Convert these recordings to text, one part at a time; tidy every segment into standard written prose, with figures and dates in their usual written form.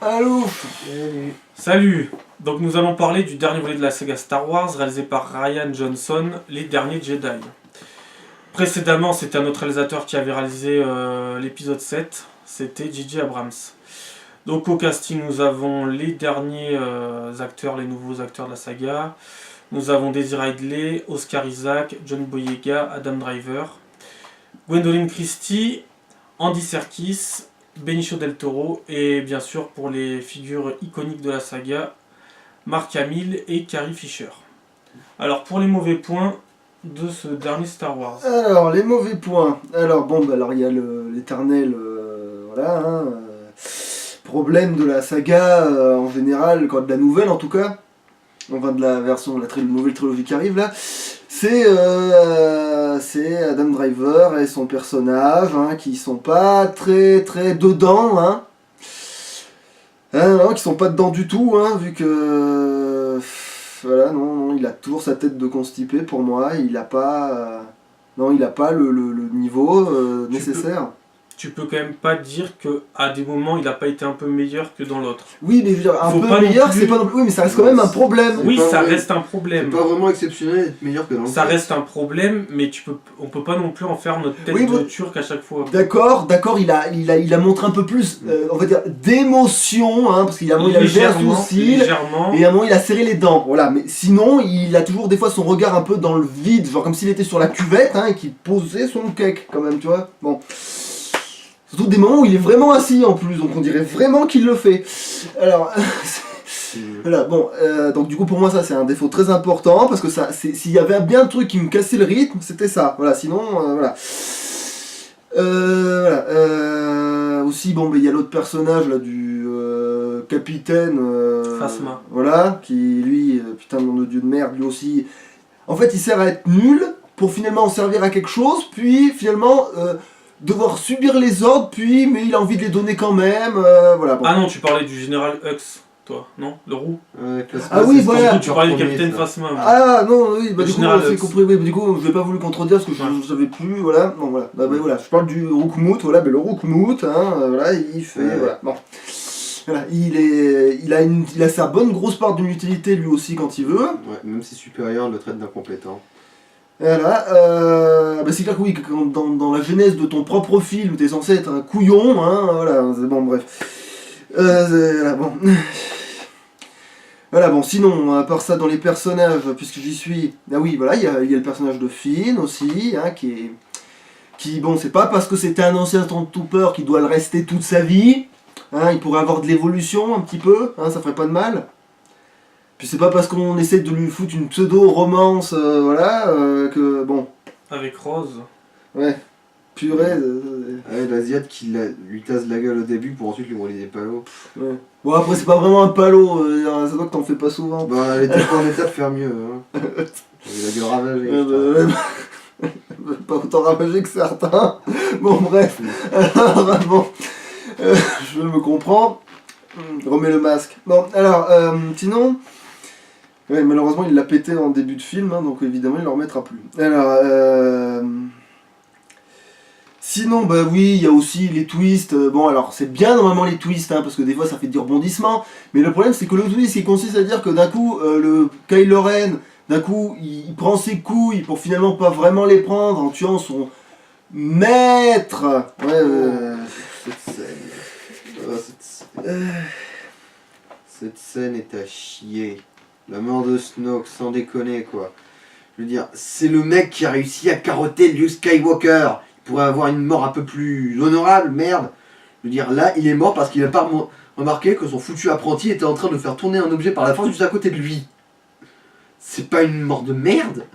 Allô. Salut. Donc nous allons parler du dernier volet de la saga Star Wars réalisé par Rian Johnson, Les Derniers Jedi. Précédemment, c'était un autre réalisateur qui avait réalisé l'épisode 7, c'était J.J. Abrams. Donc au casting, nous avons les derniers acteurs, les nouveaux acteurs de la saga. Nous avons Daisy Ridley, Oscar Isaac, John Boyega, Adam Driver, Gwendoline Christie, Andy Serkis, Benicio del Toro et bien sûr pour les figures iconiques de la saga, Mark Hamill et Carrie Fisher. Alors pour les mauvais points de ce dernier Star Wars. Alors, les mauvais points. Alors, bon, bah, alors il y a l'éternel voilà, problème de la saga en général, quand de la nouvelle en tout cas, enfin de la version, nouvelle trilogie qui arrive là, c'est Adam Driver et son personnage qui sont pas très dedans, non, qui sont pas dedans du tout, vu que voilà, non, il a toujours sa tête de constipé pour moi, il a pas le niveau nécessaire. Tu peux quand même pas dire que à des moments il a pas été un peu meilleur que dans l'autre. Oui, mais je veux dire, un Faut peu pas meilleur, non plus- c'est pas non plus. Oui, mais ça reste quand même un problème. Oui, ça vrai. reste un problème. C'est pas vraiment exceptionnel d'être meilleur que dans le Ça film. reste un problème, mais on peut pas non plus en faire notre tête Oui, de bon. turc à chaque fois. D'accord, il a montré un peu plus, on va dire, d'émotion, parce qu'il y a un moment il a levé un sourcil, légèrement. et à un moment il a serré les dents, voilà. Mais sinon, il a toujours des fois son regard un peu dans le vide, genre comme s'il était sur la cuvette, et qu'il posait son cake, quand même, tu vois. Bon. Surtout des moments où il est vraiment assis en plus, donc on dirait vraiment qu'il le fait. Alors, voilà, bon, donc du coup pour moi ça c'est un défaut très important, parce que s'il y avait bien un truc qui me cassait le rythme, c'était ça, voilà, sinon, voilà. Aussi, bon, il y a l'autre personnage là du capitaine, Phasma. voilà, qui lui, putain de nom de dieu de merde, lui aussi, en fait il sert à être nul, pour finalement servir à quelque chose, puis finalement... devoir subir les ordres, mais il a envie de les donner quand même, voilà. Bon. Ah non, tu parlais du général Hux, toi, non? Le roux? Ah oui, voilà. Du coup, tu parlais du capitaine Phasma. Ah non, oui, bah Le du coup, général j'ai Hux. compris, oui, du coup, je n'ai pas voulu contredire parce que je ne savais plus, voilà. Bon, voilà. Bah, voilà, je parle du Roukmout, voilà, mais le Roukmout, voilà, il fait, voilà, bon. Voilà, il a sa bonne grosse part d'utilité lui aussi quand il veut. Ouais, même ses supérieurs le traitent d'incompétent. Voilà, bah c'est clair que oui, que dans la genèse de ton propre film, t'es censé être un couillon, voilà, bon, bref. Voilà, bon. Voilà, bon, sinon, à part ça, dans les personnages, puisque j'y suis, ah oui, voilà, il y a le personnage de Finn aussi, qui, bon, c'est pas parce que c'était un ancien Stormtrooper qu'il doit le rester toute sa vie, il pourrait avoir de l'évolution un petit peu, ça ferait pas de mal. Puis c'est pas parce qu'on essaie de lui foutre une pseudo-romance, voilà, que bon. Avec Rose. Ouais. Purée. Ouais, l'Asiate qui lui tasse la gueule au début pour ensuite lui rouler des palos. Ouais. Bon, après, c'est pas vraiment un palo, ça doit que t'en fais pas souvent. Bah, elle était pas en état de faire mieux. Il a dû ravager. Pas autant ravagé que certains. Bon, bref. Alors, bon. Je me comprends. Remets le masque. Bon, alors, sinon. Ouais, malheureusement, il l'a pété en début de film, donc évidemment, il ne le remettra plus. Alors, sinon, bah oui, il y a aussi les twists. Bon, alors, c'est bien normalement les twists, parce que des fois, ça fait du rebondissement. Mais le problème, c'est que le twist, il consiste à dire que d'un coup, le Kylo Ren, d'un coup, il prend ses couilles pour finalement pas vraiment les prendre en tuant son maître. Cette scène. Cette scène est à chier. La mort de Snoke, sans déconner quoi. Je veux dire, c'est le mec qui a réussi à carotter Luke Skywalker. Il pourrait avoir une mort un peu plus honorable, merde. Je veux dire, là, il est mort parce qu'il a pas remarqué que son foutu apprenti était en train de faire tourner un objet par la force juste à côté de lui. C'est pas une mort de merde.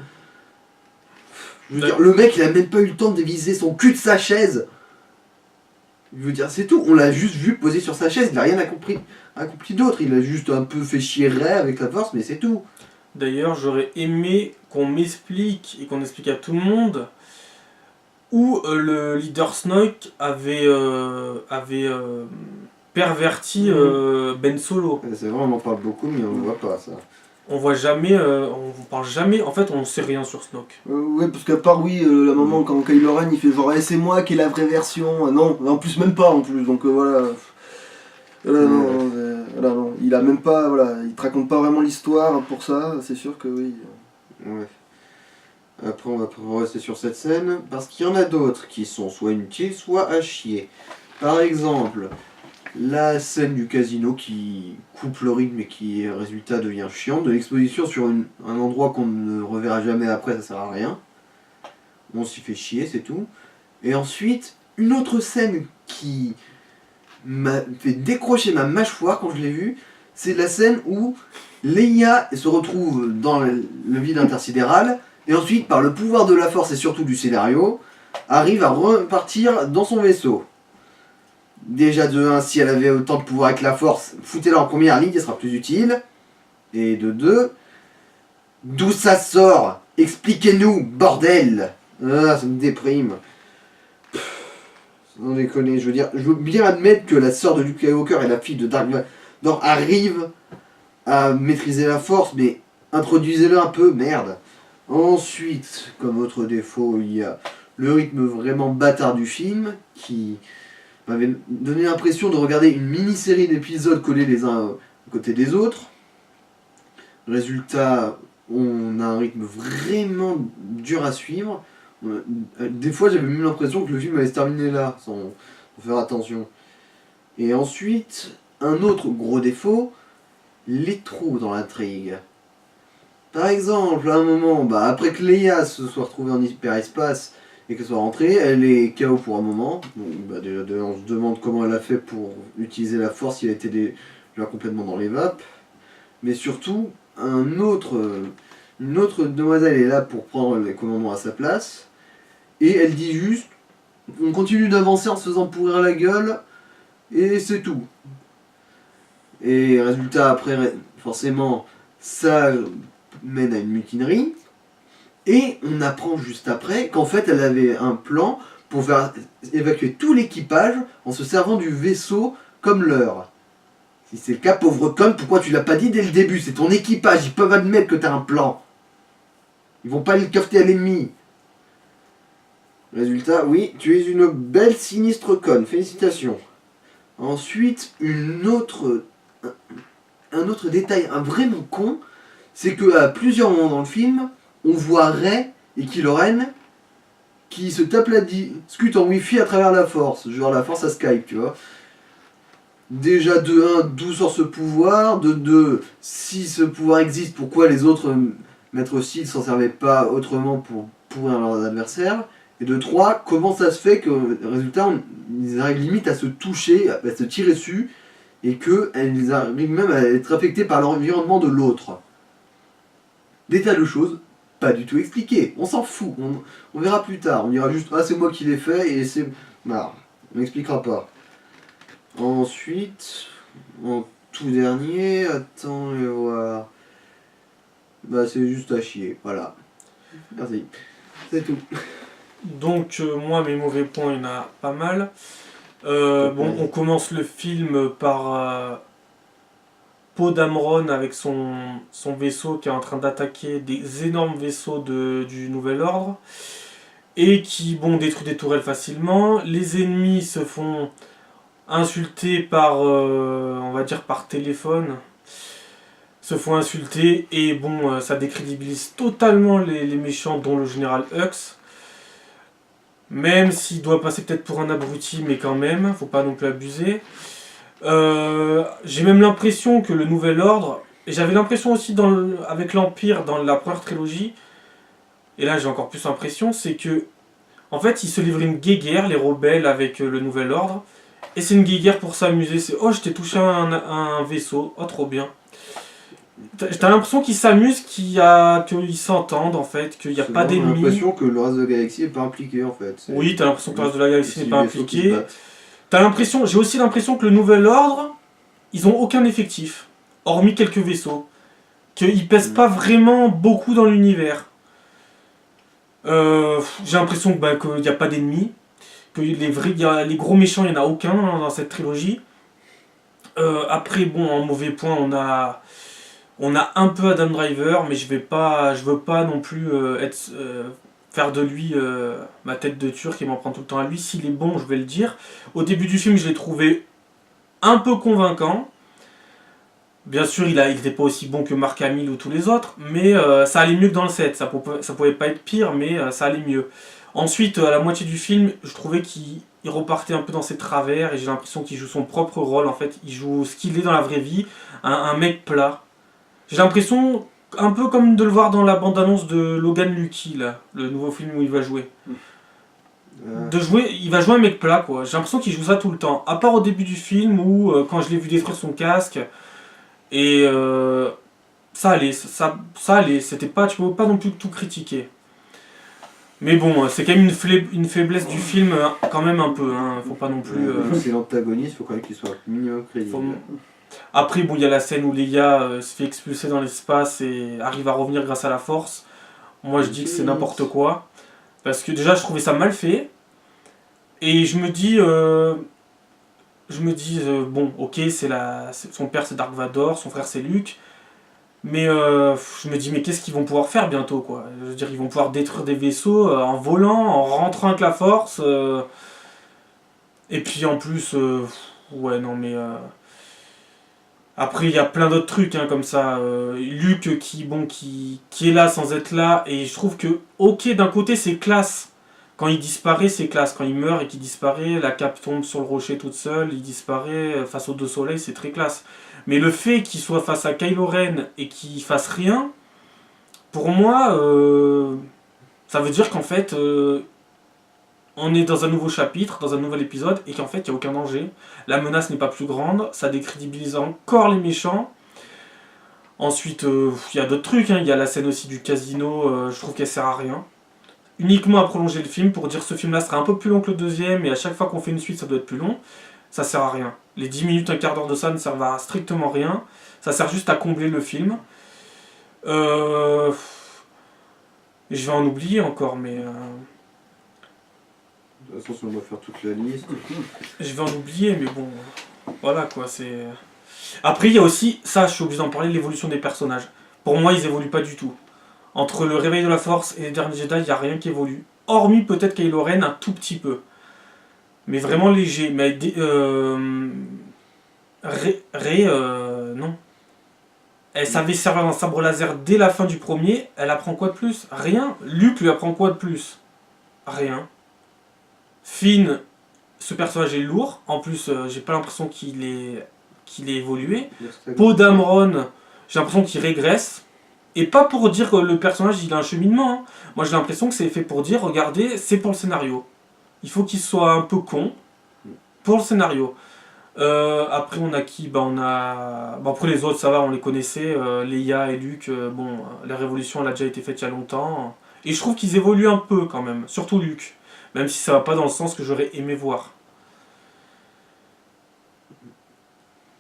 Je veux dire, le mec, il a même pas eu le temps de viser son cul de sa chaise. Je veux dire, c'est tout. On l'a juste vu poser sur sa chaise, il n'a rien accompli d'autre. Il a juste un peu fait chier Rey avec la force, mais c'est tout. D'ailleurs, j'aurais aimé qu'on m'explique et qu'on explique à tout le monde où le leader Snoke avait perverti Ben Solo. C'est vrai, on en parle beaucoup, mais on ne voit pas ça. On voit jamais, on parle jamais, en fait on sait rien sur Snoke. Ouais, parce qu'à part, oui, la moment quand Kylo Ren il fait genre, c'est moi qui ai la vraie version. Non, en plus, même pas en plus, donc voilà. Non, il a même pas, voilà, il te raconte pas vraiment l'histoire pour ça, c'est sûr que oui. Ouais. Après, on va rester sur cette scène, parce qu'il y en a d'autres qui sont soit inutiles, soit à chier. Par exemple, la scène du casino qui coupe le rythme et qui, résultat, devient chiante, de l'exposition sur un endroit qu'on ne reverra jamais après, ça sert à rien. On s'y fait chier, c'est tout. Et ensuite, une autre scène qui m'a fait décrocher ma mâchoire quand je l'ai vue, c'est la scène où Leia se retrouve dans le vide intersidéral, et ensuite, par le pouvoir de la force et surtout du scénario, arrive à repartir dans son vaisseau. Déjà de 1, si elle avait autant de pouvoir avec la force, foutez-la en première ligne, elle sera plus utile. Et de 2, d'où ça sort? Expliquez-nous, bordel! Ah, ça me déprime. Sans déconner, je veux bien admettre que la sœur de Luke Skywalker et la fille de Dark Vador arrivent à maîtriser la force, mais introduisez-le un peu, merde. Ensuite, comme autre défaut, il y a le rythme vraiment bâtard du film, qui m'avait donné l'impression de regarder une mini-série d'épisodes collés les uns à côté des autres. Résultat, on a un rythme vraiment dur à suivre. Des fois, j'avais même l'impression que le film allait se terminer là, sans faire attention. Et ensuite, un autre gros défaut, les trous dans l'intrigue. Par exemple, à un moment, après que Leia se soit retrouvée en hyperespace et qu'elle soit rentrée, elle est KO pour un moment. Donc, déjà, on se demande comment elle a fait pour utiliser la force si elle était déjà complètement dans les vapes. Mais surtout, une autre demoiselle est là pour prendre les commandements à sa place. Et elle dit juste, on continue d'avancer en se faisant pourrir la gueule, et c'est tout. Et résultat, après, forcément, ça mène à une mutinerie. Et on apprend juste après qu'en fait, elle avait un plan pour faire évacuer tout l'équipage en se servant du vaisseau comme leur. Si c'est le cas, pauvre conne, pourquoi tu l'as pas dit dès le début? C'est ton équipage, ils peuvent admettre que t'as un plan. Ils vont pas le cafeter à l'ennemi. Résultat, oui, tu es une belle sinistre conne, félicitations. Ensuite, un autre détail vraiment con, c'est qu'à plusieurs moments dans le film, on voit Rey et Kylo Ren qui se tapent la discute en wifi à travers la force, genre la force à Skype, tu vois. Déjà de 1, d'où sort ce pouvoir, de 2, si ce pouvoir existe, pourquoi les autres maîtres Sith s'en servaient pas autrement pour pourrir leurs adversaires. Et de 3, comment ça se fait que, résultat, ils arrivent limite à se toucher, à se tirer dessus, et qu'ils arrivent même à être affectés par l'environnement de l'autre. Des tas de choses, pas du tout expliquées. On s'en fout, on verra plus tard. On dira juste, ah c'est moi qui l'ai fait, et c'est... Non, on n'expliquera pas. Ensuite, en tout dernier, attends, je vais voir... c'est juste à chier, voilà. Merci. C'est tout. Donc moi mes mauvais points il y en a pas mal. On commence le film par Poe Dameron avec son vaisseau qui est en train d'attaquer des énormes vaisseaux du Nouvel Ordre et qui détruit des tourelles facilement. Les ennemis se font insulter on va dire par téléphone. Se font insulter et ça décrédibilise totalement les méchants dont le général Hux. Même s'il doit passer peut-être pour un abruti, mais quand même, faut pas non plus abuser. J'ai même l'impression que le Nouvel Ordre, et j'avais l'impression aussi avec l'Empire dans la première trilogie, et là j'ai encore plus l'impression, c'est que en fait ils se livrent une guéguerre, les rebelles avec le Nouvel Ordre, et c'est une guéguerre pour s'amuser, c'est oh je t'ai touché un vaisseau, oh trop bien. T'as l'impression qu'ils s'amusent, qu'ils s'entendent en fait, qu'il n'y a pas d'ennemis. J'ai l'impression que le reste de la galaxie n'est pas impliqué en fait. Oui, t'as l'impression que le reste de la galaxie n'est pas impliqué. J'ai aussi l'impression que le Nouvel Ordre, ils ont aucun effectif, hormis quelques vaisseaux. Qu'ils pèsent pas vraiment beaucoup dans l'univers. J'ai l'impression qu'il n'y a pas d'ennemis, que les gros méchants, il n'y en a aucun dans cette trilogie. Après, en mauvais point, on a un peu Adam Driver, mais je veux pas non plus faire de lui ma tête de turc et m'en prendre tout le temps à lui. S'il est bon, je vais le dire. Au début du film, je l'ai trouvé un peu convaincant. Bien sûr, il était pas aussi bon que Mark Hamill ou tous les autres, mais ça allait mieux que dans le 7. Ça pouvait pas être pire, mais ça allait mieux. Ensuite, à la moitié du film, je trouvais qu'il repartait un peu dans ses travers et j'ai l'impression qu'il joue son propre rôle. En fait, il joue ce qu'il est dans la vraie vie, un mec plat. J'ai l'impression un peu comme de le voir dans la bande-annonce de Logan Lucky, là, le nouveau film où il va jouer. Il va jouer un mec plat, quoi. J'ai l'impression qu'il joue ça tout le temps. À part au début du film où, quand je l'ai vu détruire son casque, et ça allait, ça allait. C'était pas, tu peux pas non plus tout critiquer. Mais bon, c'est quand même une faiblesse du film, quand même un peu. Hein. Faut pas non plus. C'est l'antagoniste, faut quand même qu'il soit minimum crédible. Après, bon, il y a la scène où Leia se fait expulser dans l'espace et arrive à revenir grâce à la force. Moi, je dis que c'est n'importe quoi. Parce que déjà, je trouvais ça mal fait. Et je me dis, bon, ok, son père c'est Dark Vador, son frère c'est Luke. Mais je me dis, mais qu'est-ce qu'ils vont pouvoir faire bientôt, quoi? Je veux dire, ils vont pouvoir détruire des vaisseaux en volant, en rentrant avec la force. Et puis en plus, ouais, non, mais. Après, il y a plein d'autres trucs hein, comme ça. Luke qui est là sans être là. Et je trouve que, ok, d'un côté, c'est classe. Quand il disparaît, c'est classe. Quand il meurt et qu'il disparaît, la cape tombe sur le rocher toute seule, il disparaît face aux deux soleils, c'est très classe. Mais le fait qu'il soit face à Kylo Ren et qu'il fasse rien, pour moi, ça veut dire qu'en fait, on est dans un nouveau chapitre, dans un nouvel épisode, et qu'en fait, il n'y a aucun danger. La menace n'est pas plus grande, ça décrédibilise encore les méchants. Ensuite, il y a d'autres trucs, hein. Il y a la scène aussi du casino, je trouve qu'elle sert à rien. Uniquement à prolonger le film pour dire ce film là sera un peu plus long que le deuxième et à chaque fois qu'on fait une suite ça doit être plus long, ça sert à rien. Les 10 minutes, un quart d'heure de ça ne servent à strictement rien, ça sert juste à combler le film. Je vais en oublier encore mais... De toute façon, on va faire toute la liste. Je vais en oublier mais bon... Voilà quoi, c'est... Après il y a aussi, ça je suis obligé d'en parler, l'évolution des personnages. Pour moi ils évoluent pas du tout. Entre le réveil de la force et les derniers Jedi, il n'y a rien qui évolue. Hormis peut-être Kylo Ren un tout petit peu. Mais vraiment léger. Mais Rey, non. Elle savait servir d'un sabre laser dès la fin du premier. Elle apprend quoi de plus? Rien. Luke lui apprend quoi de plus? Rien. Finn, ce personnage est lourd. En plus, j'ai pas l'impression qu'il ait évolué. Poe Dameron, j'ai l'impression qu'il régresse. Et pas pour dire que le personnage il a un cheminement. Hein. Moi j'ai l'impression que c'est fait pour dire, regardez, c'est pour le scénario. Il faut qu'il soit un peu con pour le scénario. Après on a qui on a... après les autres ça va, on les connaissait. Leia et Luke, la révolution elle a déjà été faite il y a longtemps. Et je trouve qu'ils évoluent un peu quand même. Surtout Luke. Même si ça va pas dans le sens que j'aurais aimé voir.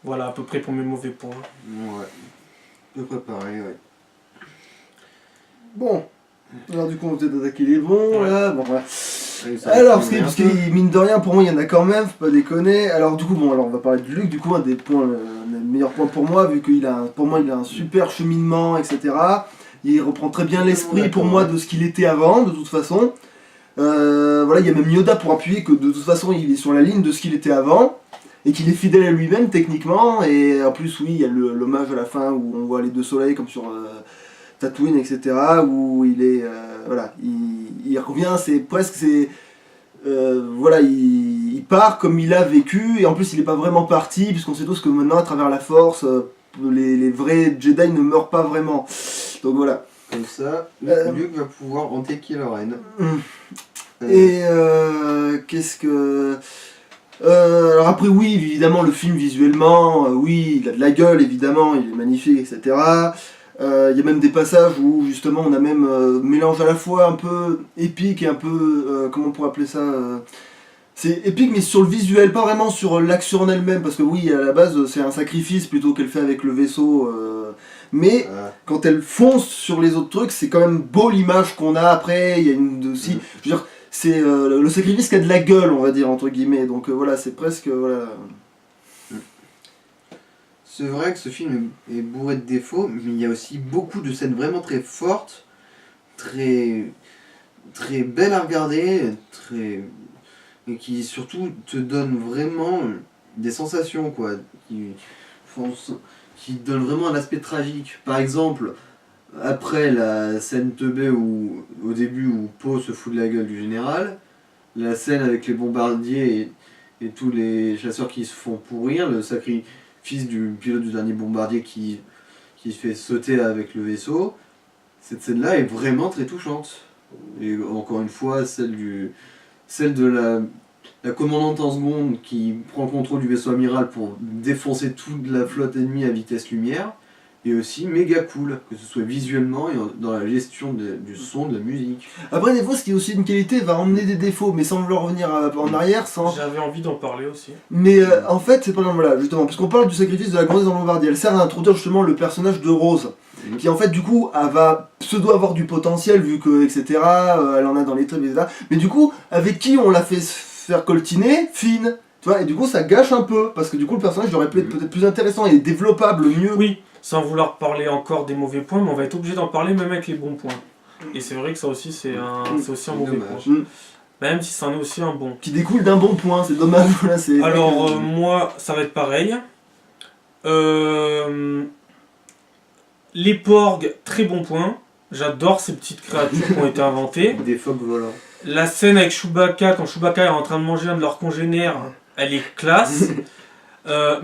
Voilà à peu près pour mes mauvais points. Ouais. À peu près pareil, ouais. Bon, alors du coup on va peut-être attaquer les bons Ouais. là, bon voilà. Alors, Parce que mine de rien pour moi il y en a quand même, faut pas déconner. Alors du coup alors on va parler de Luke, du coup un des meilleurs points pour moi, vu qu'il a pour moi il a un super cheminement, etc. Il reprend très bien l'esprit pour moi de ce qu'il était avant, de toute façon. Voilà, il y a même Yoda pour appuyer que de toute façon il est sur la ligne de ce qu'il était avant. Et qu'il est fidèle à lui-même techniquement, et en plus oui il y a l'hommage à la fin où on voit les deux soleils comme sur Tatooine, etc. Où il est, voilà, il revient, c'est presque, voilà, il part comme il a vécu, et en plus il n'est pas vraiment parti, puisqu'on sait tous que maintenant à travers la Force, les vrais Jedi ne meurent pas vraiment. Donc voilà. Comme ça, Luke va pouvoir hanter Kylo Ren. Et qu'est-ce que... alors après oui, évidemment le film visuellement, oui, il a de la gueule évidemment, il est magnifique, etc. Il y a même des passages où justement on a même mélange à la fois un peu épique et un peu, comment on pourrait appeler ça c'est épique mais sur le visuel, pas vraiment sur l'action en elle-même, parce que oui, à la base c'est un sacrifice plutôt qu'elle fait avec le vaisseau, mais quand elle fonce sur les autres trucs, c'est quand même beau l'image qu'on a après, il y a une aussi, je veux dire, c'est le sacrifice qui a de la gueule, on va dire, entre guillemets, donc voilà, c'est presque, voilà. C'est vrai que ce film est bourré de défauts, mais il y a aussi beaucoup de scènes vraiment très fortes, très belles à regarder, et qui surtout te donnent vraiment des sensations, quoi. qui donnent vraiment un aspect tragique. Par exemple, après la scène teubée où, au début où Poe se fout de la gueule du général, la scène avec les bombardiers et tous les chasseurs qui se font pourrir, le sacrifice du pilote du dernier bombardier qui se fait sauter avec le vaisseau, cette scène-là est vraiment très touchante. Et encore une fois, celle de la commandante en seconde qui prend le contrôle du vaisseau amiral pour défoncer toute la flotte ennemie à vitesse lumière, et aussi méga cool, que ce soit visuellement et dans la gestion du son, de la musique. Après, des fois, ce qui est aussi une qualité va emmener des défauts, mais sans vouloir revenir en arrière, sans... J'avais envie d'en parler aussi. Mais en fait, c'est pas normal, voilà, justement, parce qu'on parle du sacrifice de la gonzesse en Lombardie, elle sert à introduire justement le personnage de Rose, qui en fait, du coup, elle va pseudo avoir du potentiel, vu que, etc., elle en a dans les tripes, etc. Mais du coup, avec qui on l'a fait se faire coltiner? Finn. Tu vois, et du coup, ça gâche un peu, parce que du coup, le personnage aurait pu être peut-être plus intéressant et développable mieux. Oui, sans vouloir parler encore des mauvais points, mais on va être obligé d'en parler même avec les bons points. Et c'est vrai que ça aussi, c'est aussi un mauvais dommage. point. Même si c'en est aussi un bon. Qui découle d'un bon point, c'est dommage. Là, c'est... Alors, moi, ça va être pareil. Les porgs, très bon point. J'adore ces petites créatures qui ont été inventées. Des phoques volants. La scène avec Chewbacca, quand Chewbacca est en train de manger un de leurs congénères, elle est classe.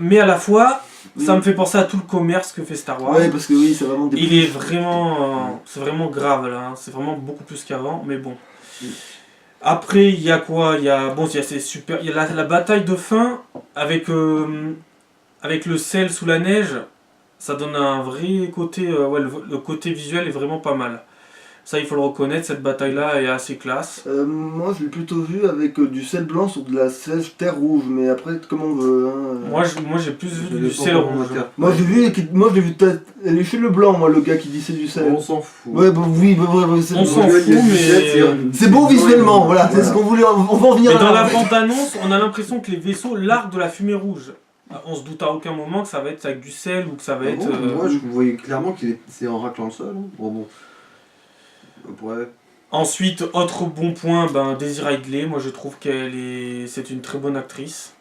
Mais à la fois, ça me fait penser à tout le commerce que fait Star Wars. Ouais, parce que oui, ça va vraiment Il est vraiment... c'est vraiment grave là, hein. C'est vraiment beaucoup plus qu'avant, mais bon. Après, il y a quoi? C'est super. Il y a la bataille de fin avec le sel sous la neige. Ça donne un vrai côté... le côté visuel est vraiment pas mal. Ça, il faut le reconnaître, cette bataille-là est assez classe. moi, je l'ai plutôt vu avec du sel blanc sur de la sèche terre rouge, mais après, comme on veut. Hein, Moi, j'ai plus vu du sel rouge. Moi, je l'ai vu lécher le blanc, moi, le gars qui dit c'est du sel. On s'en fout. Ouais, bah oui, c'est On s'en fout, mais... c'est beau visuellement, voilà, c'est ce qu'on voulait. On va en venir Mais à dans la bande-annonce, on a l'impression que les vaisseaux larguent de la fumée rouge. On se doute à aucun moment que ça va être avec du sel ou que ça va être... Moi, je voyais clairement que c'est en raclant le sol. Hein. Bon. Ouais. Ensuite, autre bon point, Daisy Ridley, moi je trouve c'est une très bonne actrice.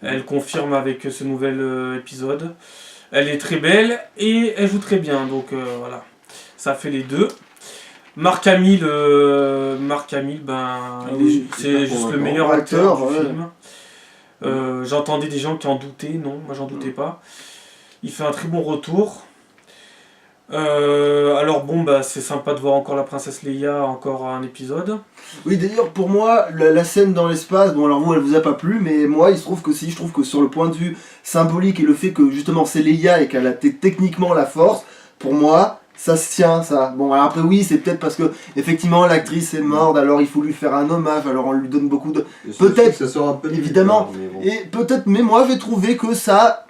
Elle confirme avec ce nouvel épisode. Elle est très belle et elle joue très bien, donc voilà. Ça fait les deux. Mark Hamill, c'est juste le meilleur acteur du film. J'entendais des gens qui en doutaient, non, moi j'en doutais pas. Il fait un très bon retour. Alors c'est sympa de voir encore la princesse Leia, encore un épisode. Oui, d'ailleurs, pour moi, la scène dans l'espace, bon alors vous, elle vous a pas plu, mais moi, il se trouve que si, je trouve que sur le point de vue symbolique et le fait que justement c'est Leia et qu'elle a techniquement la force, pour moi, ça se tient, ça. Bon, alors après, oui, c'est peut-être parce que, effectivement, l'actrice est morte, alors il faut lui faire un hommage, alors on lui donne beaucoup de... Peut-être, ça sera un peu évidemment, mais bon. et peut-être, mais moi, j'ai trouvé que ça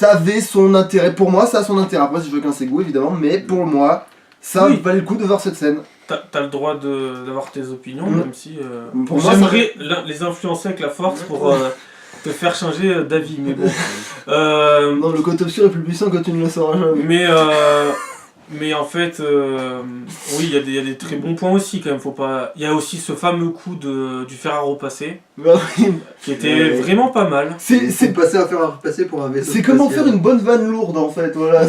avait son intérêt. Pour moi, ça a son intérêt. Après, c'est chacun ses goûts, évidemment, mais pour moi, ça valait le coup de voir cette scène. T'as le droit d'avoir tes opinions, même si pour moi, j'aimerais les influencer avec la force pour te faire changer d'avis, mais bon. Non, le côté obscur est plus puissant que tu ne le sauras jamais. Mais en fait, oui, il y a des très bons points aussi quand même. Faut pas. Il y a aussi ce fameux coup du fer à repasser, qui était vraiment pas mal. C'est passé à faire à repasser pour un vaisseau. C'est comment faire une bonne vanne lourde en fait, voilà.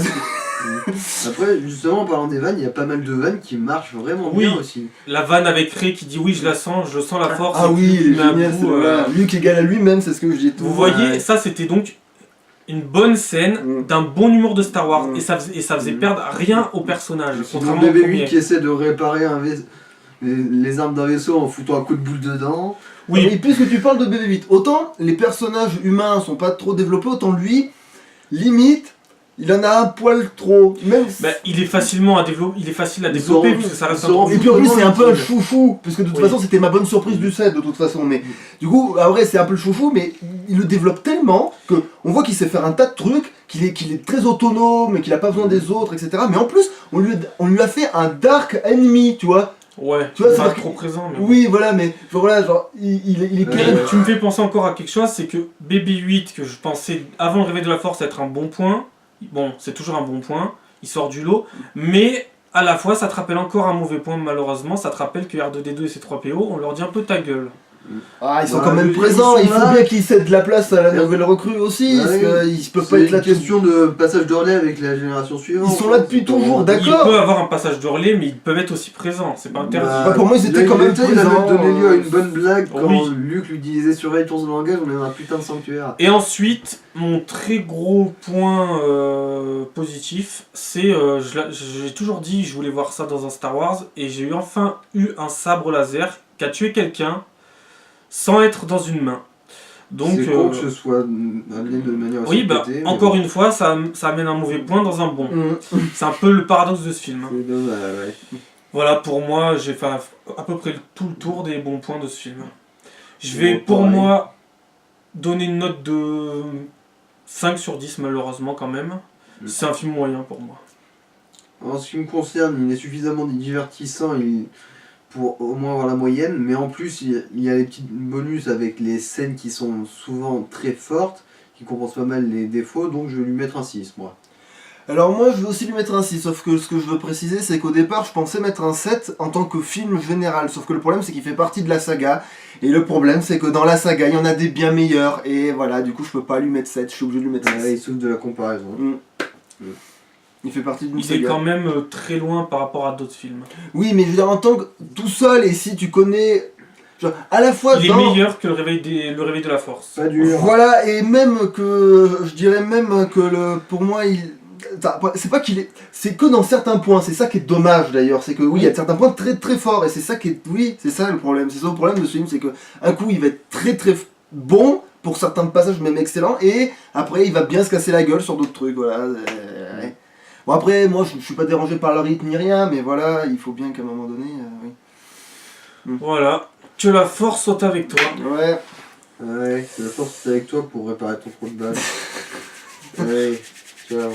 Après, justement, en parlant des vannes, il y a pas mal de vannes qui marchent vraiment bien aussi. La vanne avec Rey qui dit oui, je sens la force. Ah oui, il met un génial, coup, Luke égal à lui-même, c'est ce que je dis tout. Vous voyez, ça c'était donc une bonne scène d'un bon humour de Star Wars et ça faisait perdre rien au personnage. Contrairement au BB-8 qui essaie de réparer les armes d'un vaisseau en foutant un coup de boule dedans. Oui. Et puisque tu parles de BB-8, autant les personnages humains sont pas trop développés, autant lui, limite, il en a un poil trop. Même il est facile à développer puisque ça reste un et puis en plus c'est un peu un chouchou, puisque de toute façon c'était ma bonne surprise du set de toute façon, mais du coup après c'est un peu le chouchou, mais il le développe tellement que on voit qu'il sait faire un tas de trucs, qu'il est très autonome, qu'il a pas besoin des autres, etc. Mais en plus on lui a fait un dark ennemi, tu vois. Ouais, tu vois, pas trop présent. Mais oui, voilà, mais genre, il est pire. Tu me fais penser encore à quelque chose, c'est que BB-8, que je pensais avant le réveil de la force être un bon point, bon, c'est toujours un bon point, il sort du lot, mais à la fois ça te rappelle encore un mauvais point malheureusement, ça te rappelle que R2D2 et C3PO, on leur dit un peu ta gueule. Ah, ils sont Bah, quand même ils présents, sont il faut là. bien qu'ils cèdent la place à la nouvelle recrue aussi, parce qu'ils peuvent pas C'est être là une question de passage de relais avec la génération suivante. Ils sont là depuis C'est pas toujours, vraiment- d'accord. Il peut avoir un passage de relais, mais ils peuvent être aussi présents, c'est pas interdit. Bah, pour moi, ils étaient là, quand même il a présents, même donné lieu à une bonne blague quand Oui. Luke lui disait surveille ton langage, on est dans un putain de sanctuaire. Et ensuite, mon très gros point positif, c'est, j'ai toujours dit je voulais voir ça dans un Star Wars, et j'ai enfin eu un sabre laser qui a tué quelqu'un sans être dans une main. Donc, c'est con que ce soit amené de manière aussi oui, bah, pétée, mais encore bon. une fois, ça amène un mauvais point dans un bon. Mmh. C'est un peu le paradoxe de ce film. Hein. C'est dommage, ouais. Voilà, pour moi, j'ai fait à peu près tout le tour des bons points de ce film. Je Bon, vais, pour pareil. moi, donner une note de 5 sur 10, malheureusement, quand même. C'est un film moyen pour moi. En ce qui me concerne, il est suffisamment divertissant pour au moins avoir la moyenne, mais en plus, il y a les petits bonus avec les scènes qui sont souvent très fortes, qui compensent pas mal les défauts, donc je vais lui mettre un 6, moi. Alors moi je vais aussi lui mettre un 6, sauf que ce que je veux préciser c'est qu'au départ je pensais mettre un 7 en tant que film général, sauf que le problème c'est qu'il fait partie de la saga, et le problème c'est que dans la saga il y en a des bien meilleurs, et voilà du coup je peux pas lui mettre 7, je suis obligé de lui mettre 6. Ouais, il souffre de la comparaison. Il fait partie d'une Il est saga. quand même très loin par rapport à d'autres films. Oui mais je veux dire en tant que tout seul, et si tu connais... Genre, à la fois Il est dans... meilleur que le réveil de la force. Pas dur. Voilà, et même que... Je dirais même que pour moi il... C'est pas qu'il est... C'est que dans certains points, c'est ça qui est dommage d'ailleurs, c'est que oui, il y a certains points très très forts, et c'est ça qui est... Oui, c'est ça le problème, c'est ça le problème de ce film, c'est que un coup il va être très très bon, pour certains passages même excellents, et après il va bien se casser la gueule sur d'autres trucs, voilà. Ouais. Bon après, moi je suis pas dérangé par le rythme ni rien, mais voilà, il faut bien qu'à un moment donné... oui. Voilà. Que la force soit avec toi. Ouais. Ouais, la force est avec toi pour réparer ton trou de balle. Ouais, ciao.